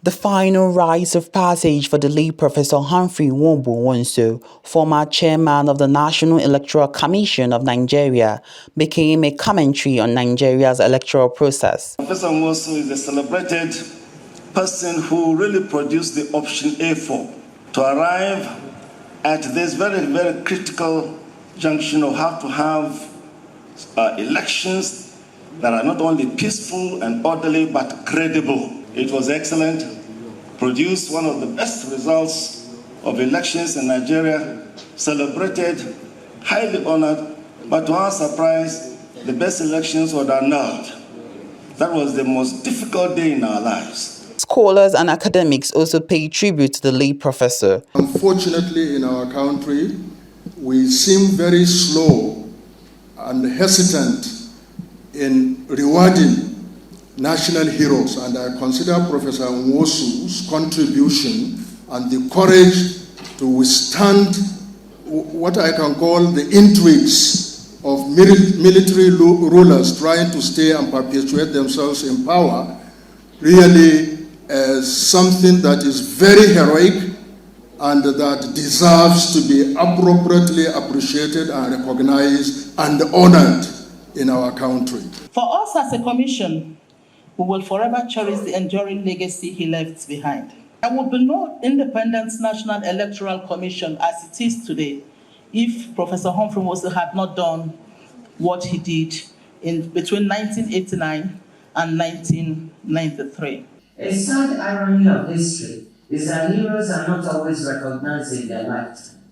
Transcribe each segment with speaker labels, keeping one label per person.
Speaker 1: The final rites of passage for the late Professor Humphrey Nwosu, former chairman of the National Electoral Commission of Nigeria, became a commentary on Nigeria's electoral process.
Speaker 2: Professor Nwosu is a celebrated person who really produced the option A4 to arrive at this very, very critical junction of how to have elections that are not only peaceful and orderly but credible. It was excellent, produced one of the best results of elections in Nigeria, celebrated, highly honored, but to our surprise, the best elections were annulled. That was the most difficult day in our lives.
Speaker 1: Scholars and academics also pay tribute to the late professor.
Speaker 3: Unfortunately, in our country, we seem very slow and hesitant in rewarding national heroes, and I consider Professor Nwosu's contribution and the courage to withstand what I can call the intrigues of military rulers trying to stay and perpetuate themselves in power really as something that is very heroic and that deserves to be appropriately appreciated and recognized and honored in our country.
Speaker 4: For us as a commission, we will forever cherish the enduring legacy he left behind. There would be no independent National Electoral Commission as it is today if Professor Humphrey Nwosu had not done what he did between 1989 and 1993.
Speaker 5: A sad irony of history is that heroes are not always recognized in their lifetime.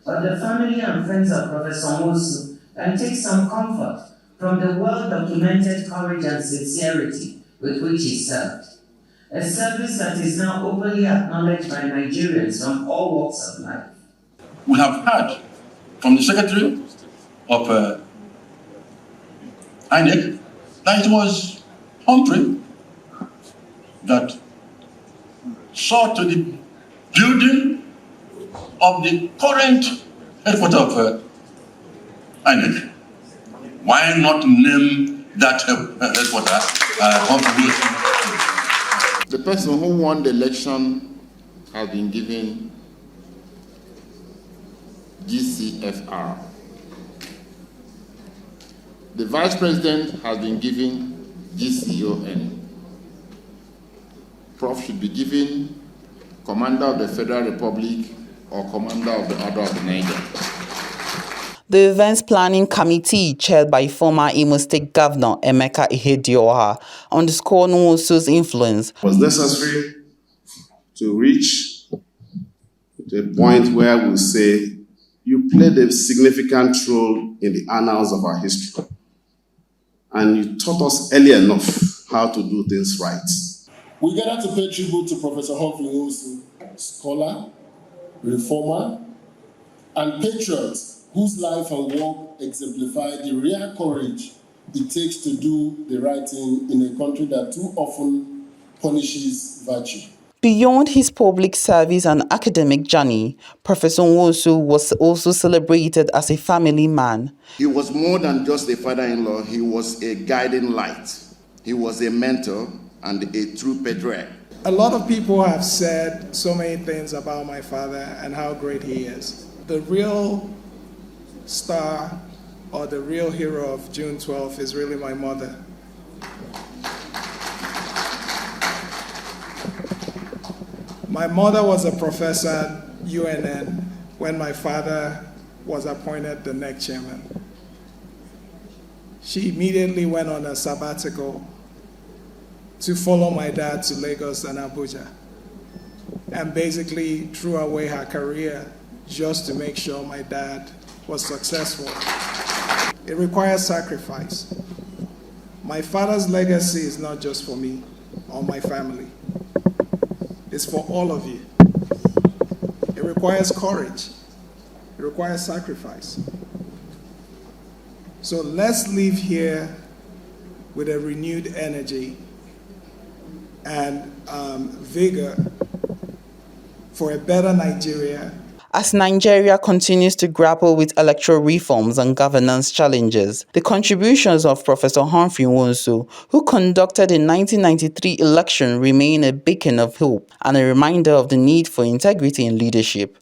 Speaker 5: But the family and friends of Professor Nwosu can take some comfort from the well-documented courage and sincerity with which he served. A service that is now openly acknowledged by Nigerians from all walks of life.
Speaker 6: We have heard from the Secretary of INEC that it was Humphrey that saw to the building of the current headquarters of INEC. Why not name that headquarters Humphrey?
Speaker 7: The person who won the election has been given GCFR. The Vice President has been given GCON. Prof should be given Commander of the Federal Republic or Commander of the Order of the Niger.
Speaker 1: The Events Planning Committee, chaired by former Imo State Governor MKO Abiola, underscored Nwosu's influence.
Speaker 8: It was necessary to reach to a point where we say, you played a significant role in the annals of our history. And you taught us early enough how to do things right.
Speaker 9: We gather to pay tribute to Professor Humphrey Nwosu, scholar, reformer, and patriot whose life and work exemplify the rare courage it takes to do the right thing in a country that too often punishes virtue.
Speaker 1: Beyond his public service and academic journey, Professor Nwosu was also celebrated as a family man.
Speaker 7: He was more than just a father-in-law, he was a guiding light. He was a mentor and a true patriot.
Speaker 10: A lot of people have said so many things about my father and how great he is. The real star or the real hero of June 12th is really my mother. My mother was a professor at UNN when my father was appointed the NEC chairman. She immediately went on a sabbatical to follow my dad to Lagos and Abuja, and basically threw away her career just to make sure my dad was successful. It requires sacrifice. My father's legacy is not just for me or my family. It's for all of you. It requires courage. It requires sacrifice. So let's leave here with a renewed energy and vigor for a better Nigeria.
Speaker 1: As Nigeria continues to grapple with electoral reforms and governance challenges, the contributions of Professor Humphrey Nwosu, who conducted the 1993 election, remain a beacon of hope and a reminder of the need for integrity in leadership.